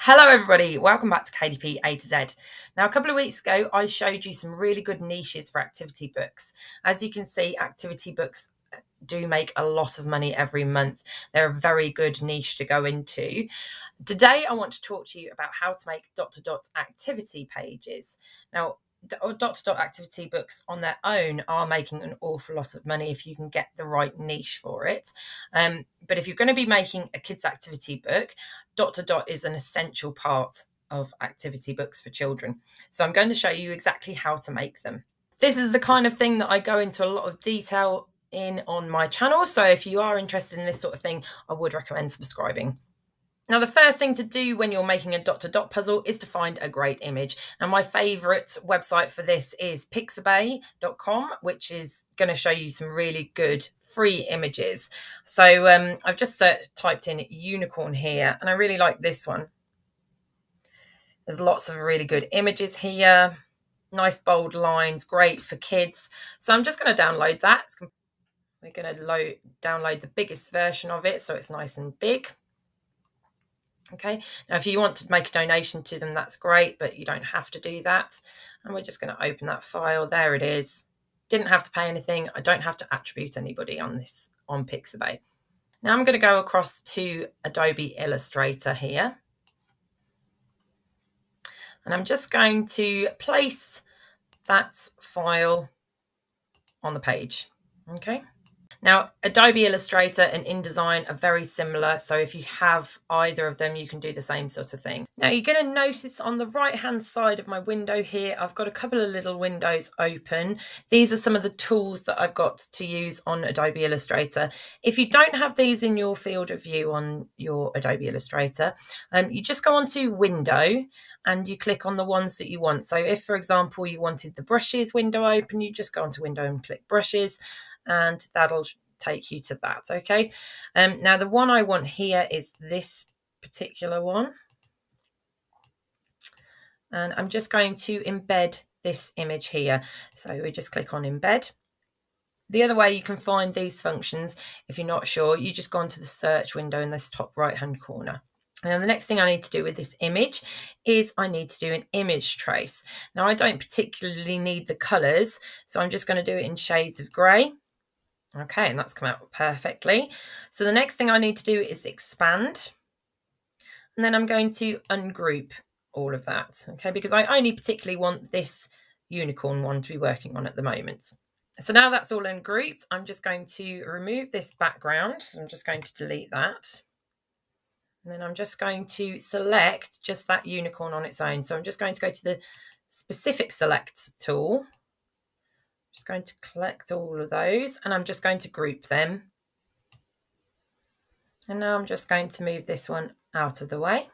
Hello everybody, welcome back to KDP A to Z. Now a couple of weeks ago I showed you some really good niches for activity books. As you can see, activity books do make a lot of money every month. They're a very good niche to go into. Today I want to talk to you about how to make dot-to-dot activity pages. Now dot-to-dot activity books on their own are making an awful lot of money if you can get the right niche for it. But if you're going to be making a kids activity book, dot-to-dot is an essential part of activity books for children. So I'm going to show you exactly how to make them. This is the kind of thing that I go into a lot of detail in on my channel. So if you are interested in this sort of thing, I would recommend subscribing. Now, the first thing to do when you're making a dot-to-dot puzzle is to find a great image. And my favourite website for this is pixabay.com, which is going to show you some really good free images. So I've just typed in unicorn here, and I really like this one. There's lots of really good images here. Nice bold lines, great for kids. So I'm just going to download that. We're going to download the biggest version of it so it's nice and big. Okay, now if you want to make a donation to them, that's great, but you don't have to do that. And we're just going to open that file. There it is. Didn't have to pay anything. I don't have to attribute anybody on this on Pixabay. Now I'm going to go across to Adobe Illustrator here. And I'm just going to place that file on the page. Okay. Now, Adobe Illustrator and InDesign are very similar, so if you have either of them, you can do the same sort of thing. Now, you're going to notice on the right-hand side of my window here, I've got a couple of little windows open. These are some of the tools that I've got to use on Adobe Illustrator. If you don't have these in your field of view on your Adobe Illustrator, you just go onto Window and you click on the ones that you want. So if, for example, you wanted the brushes window open, you just go onto Window and click Brushes, and that'll take you to that. Okay. Now the one I want here is this particular one, and I'm just going to embed this image here. So we just click on embed. The other way you can find these functions, if you're not sure, you just go onto the search window in this top right hand corner. And the next thing I need to do with this image is I need to do an image trace. Now I don't particularly need the colors, so I'm just going to do it in shades of grey. Okay, and that's come out perfectly. So the next thing I need to do is expand. And then I'm going to ungroup all of that, okay, because I only particularly want this unicorn one to be working on at the moment. So now that's all ungrouped, I'm just going to remove this background. So I'm just going to delete that. And then I'm just going to select just that unicorn on its own. So I'm just going to go to the specific select tool. Just going to collect all of those, and I'm just going to group them. And now I'm just going to move this one out of the way.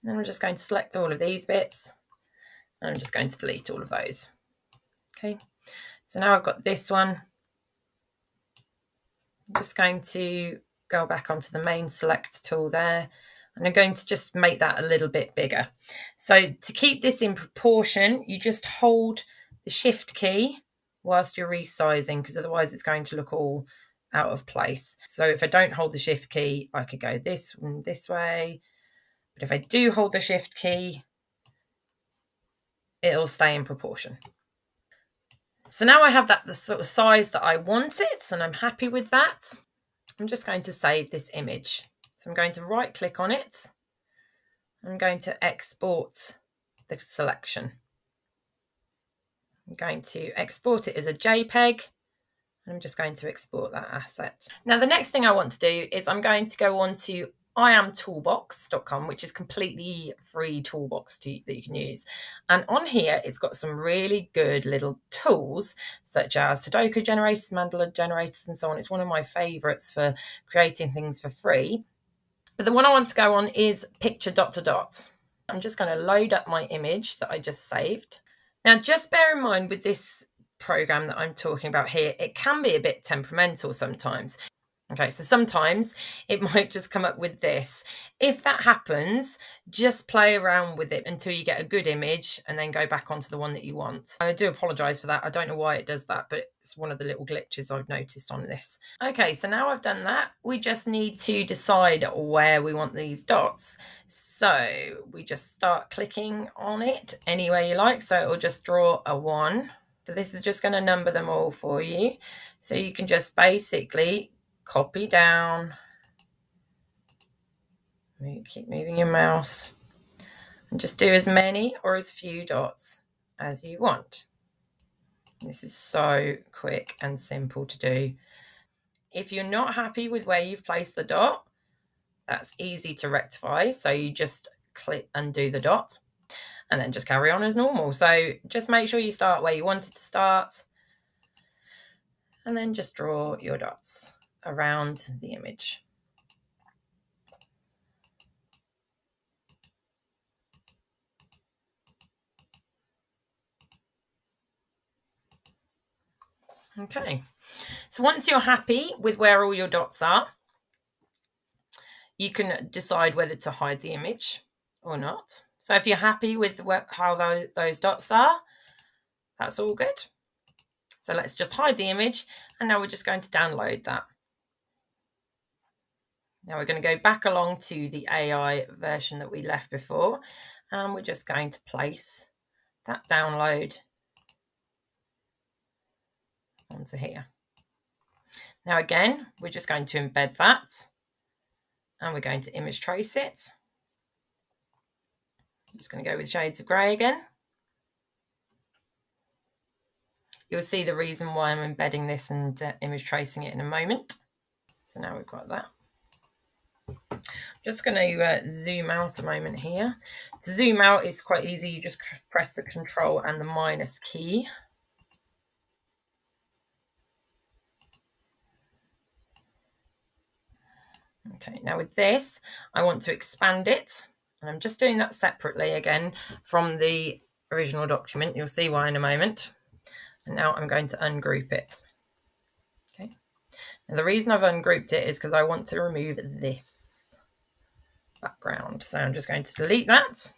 And then I'm just going to select all of these bits, and I'm just going to delete all of those. Okay, so now I've got this one. I'm just going to go back onto the main select tool there, and I'm going to just make that a little bit bigger. So to keep this in proportion, you just hold the shift key whilst you're resizing, because otherwise it's going to look all out of place. So if I don't hold the shift key, I could go this way. But if I do hold the shift key, it'll stay in proportion. So now I have that the sort of size that I want it, and I'm happy with that. I'm just going to save this image. So I'm going to right click on it. I'm going to export the selection. I'm going to export it as a JPEG. I'm just going to export that asset. Now, the next thing I want to do is I'm going to go on to iamtoolbox.com, which is completely free toolbox that you can use. And on here, it's got some really good little tools, such as Sudoku generators, mandala generators, and so on. It's one of my favorites for creating things for free. But the one I want to go on is picture dot-to-dot. I'm just going to load up my image that I just saved. Now, just bear in mind with this program that I'm talking about here, it can be a bit temperamental sometimes. Okay, so sometimes it might just come up with this. If that happens, just play around with it until you get a good image and then go back onto the one that you want. I do apologise for that. I don't know why it does that, but it's one of the little glitches I've noticed on this. Okay, so now I've done that, we just need to decide where we want these dots. So we just start clicking on it anywhere you like. So it will just draw a 1. So this is just going to number them all for you. So you can just basically copy down, keep moving your mouse, and just do as many or as few dots as you want. This is so quick and simple to do. If you're not happy with where you've placed the dot, that's easy to rectify. So you just click undo the dot and then just carry on as normal. So just make sure you start where you wanted to start and then just draw your dots around the image. Okay, so once you're happy with where all your dots are, you can decide whether to hide the image or not. So if you're happy with how those dots are, that's all good. So let's just hide the image, and now we're just going to download that. Now we're going to go back along to the AI version that we left before, and we're just going to place that download onto here. Now again, we're just going to embed that, and we're going to image trace it. I'm just going to go with shades of grey again. You'll see the reason why I'm embedding this and image tracing it in a moment. So now we've got that. I'm just going to zoom out a moment here. To zoom out, it's quite easy. You just press the Control and the minus key. Okay, now with this, I want to expand it. And I'm just doing that separately again from the original document. You'll see why in a moment. And now I'm going to ungroup it. Okay. Now the reason I've ungrouped it is because I want to remove this background. So I'm just going to delete that.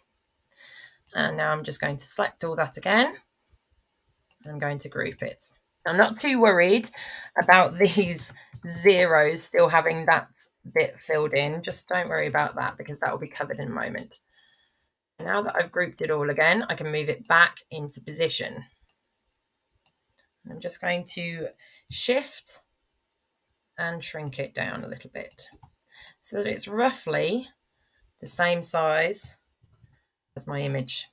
And now I'm just going to select all that again. I'm going to group it. I'm not too worried about these zeros still having that bit filled in. Just don't worry about that because that will be covered in a moment. Now that I've grouped it all again, I can move it back into position. I'm just going to shift and shrink it down a little bit so that it's roughly the same size as my image.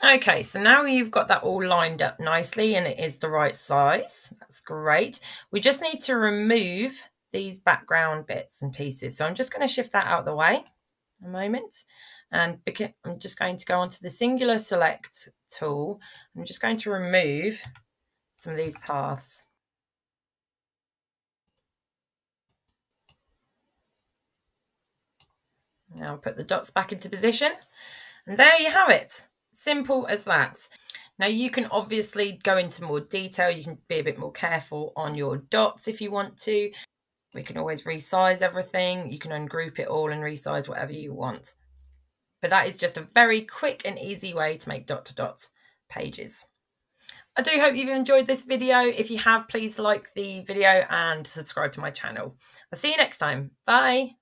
Okay, so now you've got that all lined up nicely and it is the right size. That's great. We just need to remove these background bits and pieces. So I'm just going to shift that out of the way a moment. And I'm just going to go onto the singular select tool. I'm just going to remove some of these paths. Now I'll put the dots back into position. And there you have it. Simple as that. Now you can obviously go into more detail. You can be a bit more careful on your dots if you want to. We can always resize everything. You can ungroup it all and resize whatever you want. But that is just a very quick and easy way to make dot-to-dot pages. I do hope you've enjoyed this video. If you have, please like the video and subscribe to my channel. I'll see you next time. Bye.